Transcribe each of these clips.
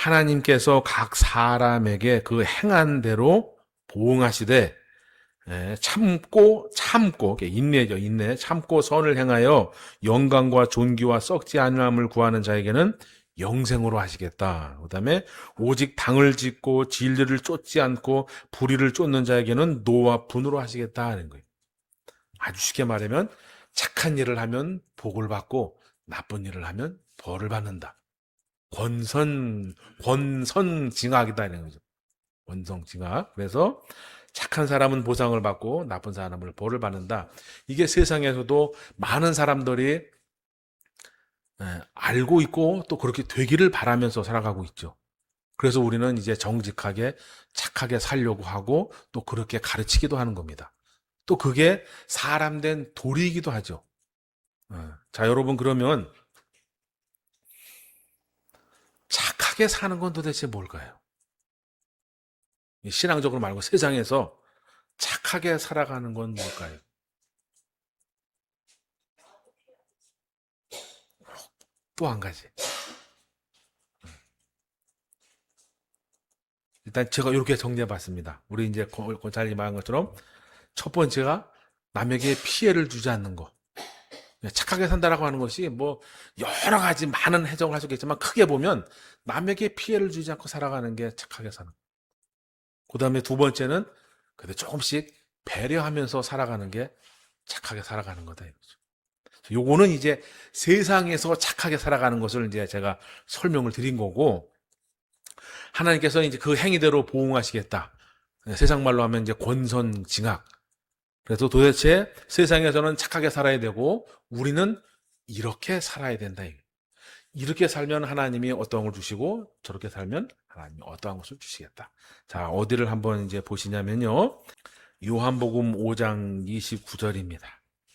하나님께서 각 사람에게 그 행한 대로 보응하시되 참고 인내죠. 인내 참고 선을 행하여 영광과 존귀와 썩지 아니함을 구하는 자에게는 영생으로 하시겠다. 그다음에 오직 당을 짓고 진리를 쫓지 않고 불의를 쫓는 자에게는 노와 분으로 하시겠다 하는 거예요. 아주 쉽게 말하면 착한 일을 하면 복을 받고 나쁜 일을 하면 벌을 받는다. 권선징악이다 이런 거죠. 권선징악. 그래서 착한 사람은 보상을 받고 나쁜 사람은 벌을 받는다. 이게 세상에서도 많은 사람들이 알고 있고 또 그렇게 되기를 바라면서 살아가고 있죠. 그래서 우리는 이제 정직하게 착하게 살려고 하고 또 그렇게 가르치기도 하는 겁니다. 또 그게 사람된 도리이기도 하죠. 자, 여러분 그러면 착하게 사는 건 도대체 뭘까요? 신앙적으로 말고 세상에서 착하게 살아가는 건 뭘까요? 또 한 가지. 일단 제가 이렇게 정리해 봤습니다. 우리 이제 권사님 말한 것처럼 첫 번째가 남에게 피해를 주지 않는 거. 착하게 산다라고 하는 것이 뭐 여러 가지 많은 해석을 할 수 있겠지만 크게 보면 남에게 피해를 주지 않고 살아가는 게 착하게 사는 거. 그 다음에 두 번째는 그래도 조금씩 배려하면서 살아가는 게 착하게 살아가는 거다 이거죠. 요거는 이제 세상에서 착하게 살아가는 것을 이제 제가 설명을 드린 거고, 하나님께서 이제 그 행위대로 보응하시겠다. 세상 말로 하면 이제 권선징악. 그래서 도대체 세상에서는 착하게 살아야 되고 우리는 이렇게 살아야 된다. 이렇게 살면 하나님이 어떠한 걸 주시고 저렇게 살면 하나님이 어떠한 것을 주시겠다. 자, 어디를 한번 이제 보시냐면요. 요한복음 5장 29절입니다.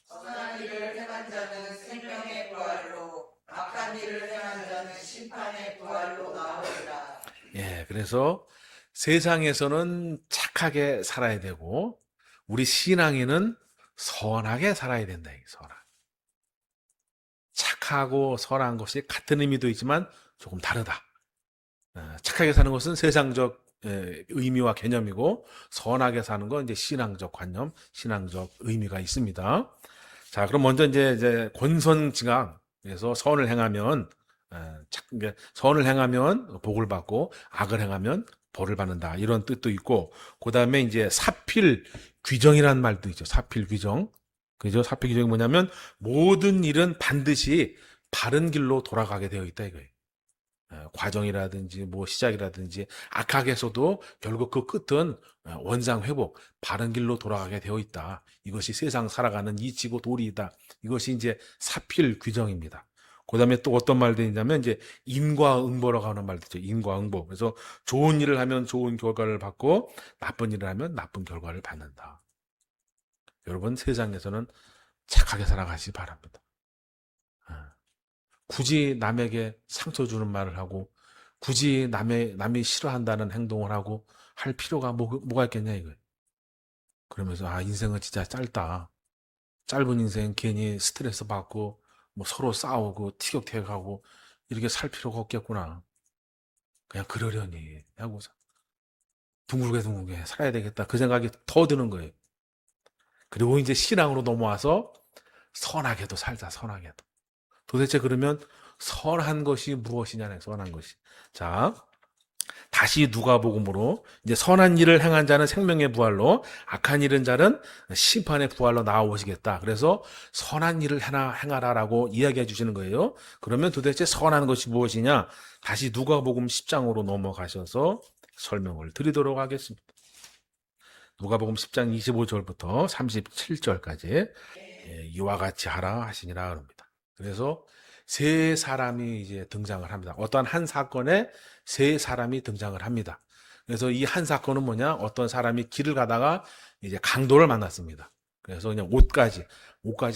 선한 일을 행한 자는 생명의 부활로 악한 일을 행한 자는 심판의 부활로 나오리라. 예, 그래서 세상에서는 착하게 살아야 되고 우리 신앙인은 선하게 살아야 된다. 선한. 착하고 선한 것이 같은 의미도 있지만 조금 다르다. 착하게 사는 것은 세상적 의미와 개념이고 선하게 사는 건 이제 신앙적 관념, 신앙적 의미가 있습니다. 자, 그럼 먼저 이제 권선징악에서 선을 행하면 선을 행하면 복을 받고 악을 행하면 벌을 받는다. 이런 뜻도 있고, 그 다음에 이제 사필 규정이라는 말도 있죠. 사필 규정. 그죠? 사필 규정이 뭐냐면 모든 일은 반드시 바른 길로 돌아가게 되어 있다 이거예요. 과정이라든지 뭐 시작이라든지 악하게 해서도 결국 그 끝은 원상 회복, 바른 길로 돌아가게 되어 있다. 이것이 세상 살아가는 이치고 도리이다. 이것이 이제 사필 규정입니다. 그다음에 또 어떤 말들이 있냐면 이제 인과응보라고 하는 말도 있죠. 인과응보. 그래서 좋은 일을 하면 좋은 결과를 받고 나쁜 일을 하면 나쁜 결과를 받는다. 여러분 세상에서는 착하게 살아가시기 바랍니다. 굳이 남에게 상처 주는 말을 하고 굳이 남이 싫어한다는 행동을 하고 할 필요가 뭐가 있겠냐 이거예요. 그러면서 인생은 진짜 짧다. 짧은 인생 괜히 스트레스 받고 뭐 서로 싸우고 티격태격하고 이렇게 살 필요가 없겠구나. 그냥 그러려니 하고 둥글게 살아야 되겠다. 그 생각이 더 드는 거예요. 그리고 이제 신앙으로 넘어와서 선하게도 살자. 선하게도. 도대체 그러면 선한 것이 무엇이냐네, 선한 것이. 자, 다시 누가복음으로 이제 선한 일을 행한 자는 생명의 부활로 악한 일은 자는 심판의 부활로 나오시겠다. 그래서 선한 일을 행하라라고 이야기해 주시는 거예요. 그러면 도대체 선한 것이 무엇이냐? 다시 누가복음 10장으로 넘어가셔서 설명을 드리도록 하겠습니다. 누가복음 10장 25절부터 37절까지 이와 같이 하라 하시니라 그럽니다. 그래서 세 사람이 이제 등장을 합니다. 어떠한 한 사건에 세 사람이 등장을 합니다. 그래서 이 한 사건은 뭐냐? 어떤 사람이 길을 가다가 이제 강도를 만났습니다. 그래서 그냥 옷까지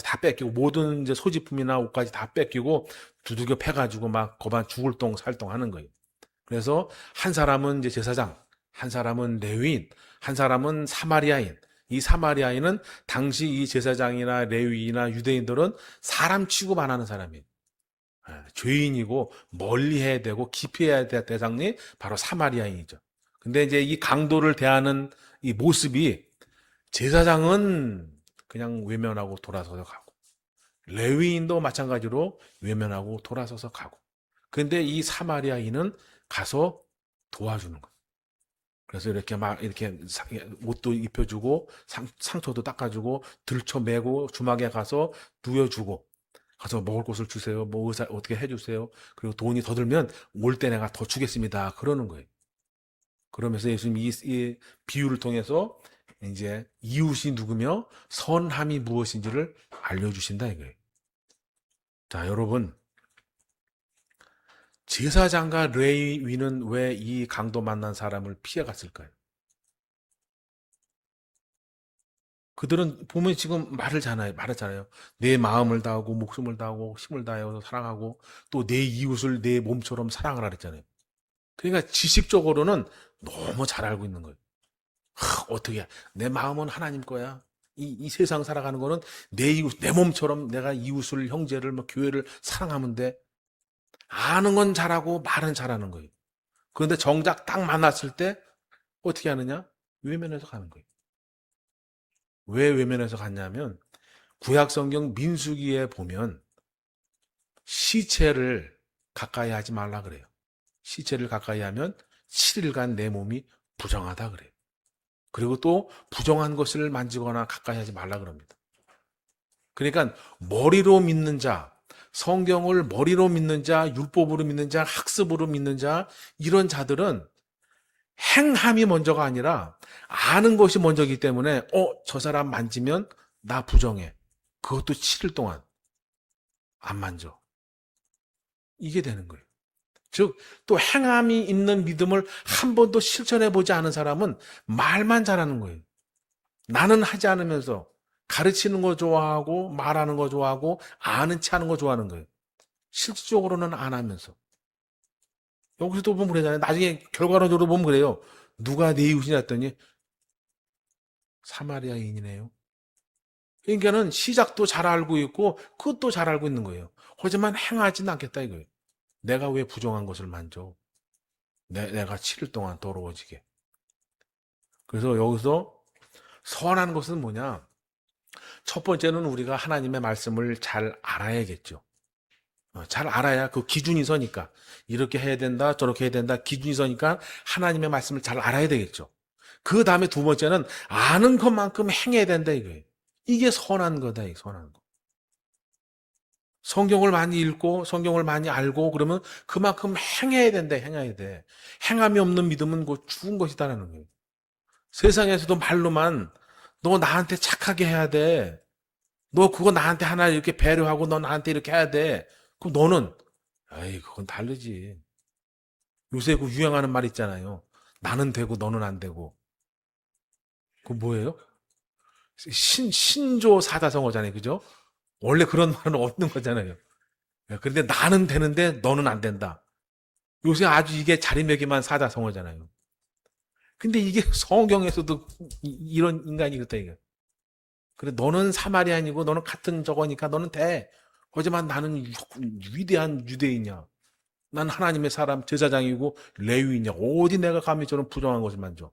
다 뺏기고 모든 이제 소지품이나 옷까지 다 뺏기고 두들겨 패가지고 막 거반 죽을 똥 살똥 하는 거예요. 그래서 한 사람은 이제 제사장, 한 사람은 레위인, 한 사람은 사마리아인. 이 사마리아인은 당시 이 제사장이나 레위이나 유대인들은 사람 취급 안 하는 사람이에요. 죄인이고 멀리 해야 되고 깊이 해야 될 대상이 바로 사마리아인이죠. 근데 이제 이 강도를 대하는 이 모습이 제사장은 그냥 외면하고 돌아서서 가고 레위인도 마찬가지로 외면하고 돌아서서 가고 근데 이 사마리아인은 가서 도와주는 거예요. 그래서 이렇게 막 이렇게 옷도 입혀주고 상처도 닦아주고 들쳐매고 주막에 가서 누워주고 가서 먹을 것을 주세요. 뭐 의사 어떻게 해주세요. 그리고 돈이 더 들면 올 때 내가 더 주겠습니다. 그러는 거예요. 그러면서 예수님 이 비유를 통해서 이제 이웃이 누구며 선함이 무엇인지를 알려주신다 이거예요. 자, 여러분 제사장과 레위인은 왜 이 강도 만난 사람을 피해갔을까요? 그들은 보면 지금 말했잖아요. 내 마음을 다하고 목숨을 다하고 힘을 다하여 사랑하고 또 내 이웃을 내 몸처럼 사랑하라 그랬잖아요. 그러니까 지식적으로는 너무 잘 알고 있는 거예요. 어떻게 내 마음은 하나님 거야. 이 세상 살아가는 거는 내 이웃, 내 몸처럼 내가 이웃을 형제를 뭐 교회를 사랑하면 돼. 아는 건 잘하고 말은 잘하는 거예요. 그런데 정작 딱 만났을 때 어떻게 하느냐? 외면해서 가는 거예요. 왜 외면해서 갔냐면 구약 성경 민수기에 보면 시체를 가까이 하지 말라 그래요. 시체를 가까이 하면 7일간 내 몸이 부정하다 그래요. 그리고 또 부정한 것을 만지거나 가까이 하지 말라 그럽니다. 그러니까 머리로 믿는 자, 성경을 머리로 믿는 자, 율법으로 믿는 자, 학습으로 믿는 자 이런 자들은 행함이 먼저가 아니라 아는 것이 먼저이기 때문에 저 사람 만지면 나 부정해. 그것도 7일 동안 안 만져. 이게 되는 거예요. 즉, 또 행함이 있는 믿음을 한 번도 실천해 보지 않은 사람은 말만 잘하는 거예요. 나는 하지 않으면서 가르치는 거 좋아하고 말하는 거 좋아하고 아는 체 하는 거 좋아하는 거예요. 실질적으로는 안 하면서. 여기서도 보면 그러잖아요. 나중에 결과론적으로 보면 그래요. 누가 내 이웃이냐 했더니 사마리아인이네요. 그러니까는 시작도 잘 알고 있고 끝도 잘 알고 있는 거예요. 하지만 행하지는 않겠다 이거예요. 내가 왜 부정한 것을 만져? 내가 7일 동안 더러워지게. 그래서 여기서 선한 것은 뭐냐? 첫 번째는 우리가 하나님의 말씀을 잘 알아야겠죠. 잘 알아야 그 기준이 서니까. 이렇게 해야 된다, 저렇게 해야 된다, 기준이 서니까 하나님의 말씀을 잘 알아야 되겠죠. 그 다음에 두 번째는 아는 것만큼 행해야 된다 이거예요. 이게 선한 거다, 이 선한 거. 성경을 많이 읽고 성경을 많이 알고 그러면 그만큼 행해야 된다, 행해야 돼. 행함이 없는 믿음은 곧 죽은 것이다라는 거예요. 세상에서도 말로만 너 나한테 착하게 해야 돼. 너 그거 나한테 하나 이렇게 배려하고 너 나한테 이렇게 해야 돼. 그럼 너는 에이 그건 다르지. 요새 그 유행하는 말 있잖아요. 나는 되고 너는 안 되고. 그거 뭐예요? 신조 사자성어잖아요. 그죠? 원래 그런 말은 없는 거잖아요. 그런데 나는 되는데 너는 안 된다. 요새 아주 이게 자리매김한 사자성어잖아요. 근데 이게 성경에서도 이런 인간이 그렇다 이거. 그래 너는 사마리아인이고 너는 같은 저거니까 너는 돼. 하지만 나는 위대한 유대인이야. 난 하나님의 사람 제사장이고 레위인이야. 어디 내가 감히 저런 부정한 것을 만져.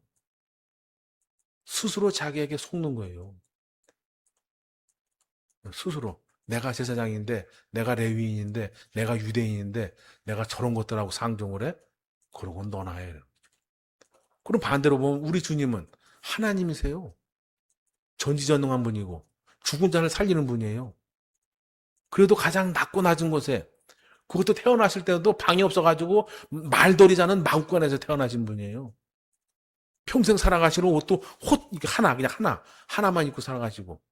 스스로 자기에게 속는 거예요. 스스로. 내가 제사장인데 내가 레위인인데 내가 유대인인데 내가 저런 것들하고 상종을 해? 그러고는 너나 해. 그럼 반대로 보면 우리 주님은 하나님이세요. 전지전능한 분이고 죽은 자를 살리는 분이에요. 그래도 가장 낮고 낮은 곳에 그것도 태어나실 때도 방이 없어가지고 말돌이 자는 마구간에서 태어나신 분이에요. 평생 살아가시는 옷도 그냥 하나만 입고 살아가시고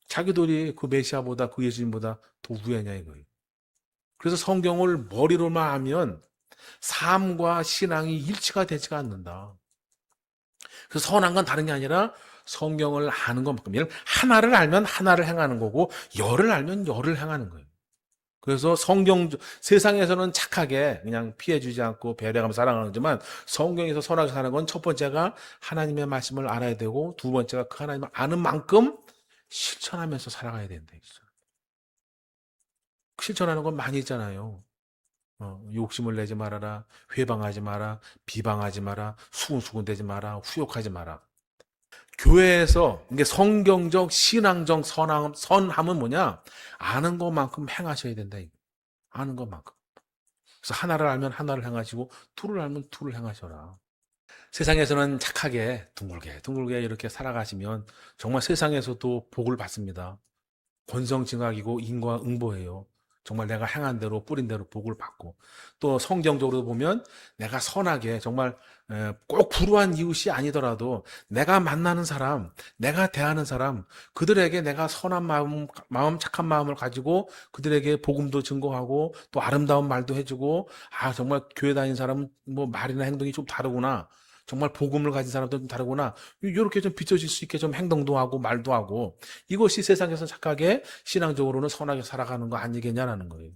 자기들이 그 메시아보다 그 예수님보다 더 우애냐 이거예요. 그래서 성경을 머리로만 하면 삶과 신앙이 일치가 되지가 않는다. 그래서 선한 건 다른 게 아니라 성경을 아는 것만큼 하나를 알면 하나를 행하는 거고 열을 알면 열을 행하는 거예요. 그래서 세상에서는 착하게 그냥 피해주지 않고 배려하면서 살아가지만 성경에서 선하게 사는 건 첫 번째가 하나님의 말씀을 알아야 되고 두 번째가 그 하나님을 아는 만큼 실천하면서 살아가야 된다. 실천하는 건 많이 있잖아요. 욕심을 내지 말아라, 회방하지 마라, 비방하지 마라, 수군수군대지 마라, 후욕하지 마라. 교회에서 이게 성경적 신앙적 선함은 뭐냐? 아는 것만큼 행하셔야 된다. 이거. 아는 것만큼. 그래서 하나를 알면 하나를 행하시고 둘을 알면 둘을 행하셔라. 세상에서는 착하게 둥글게 둥글게 이렇게 살아가시면 정말 세상에서도 복을 받습니다. 권성징악이고 인과응보예요. 정말 내가 행한 대로 뿌린 대로 복을 받고 또 성경적으로 보면 내가 선하게 정말 꼭 불우한 이웃이 아니더라도 내가 만나는 사람, 내가 대하는 사람 그들에게 내가 선한 마음 착한 마음을 가지고 그들에게 복음도 증거하고 또 아름다운 말도 해주고 아 정말 교회 다니는 사람은 뭐 말이나 행동이 좀 다르구나. 정말 복음을 가진 사람도 좀 다르구나. 이렇게 좀 비춰질 수 있게 좀 행동도 하고 말도 하고 이것이 세상에서 착하게 신앙적으로는 선하게 살아가는 거 아니겠냐라는 거예요.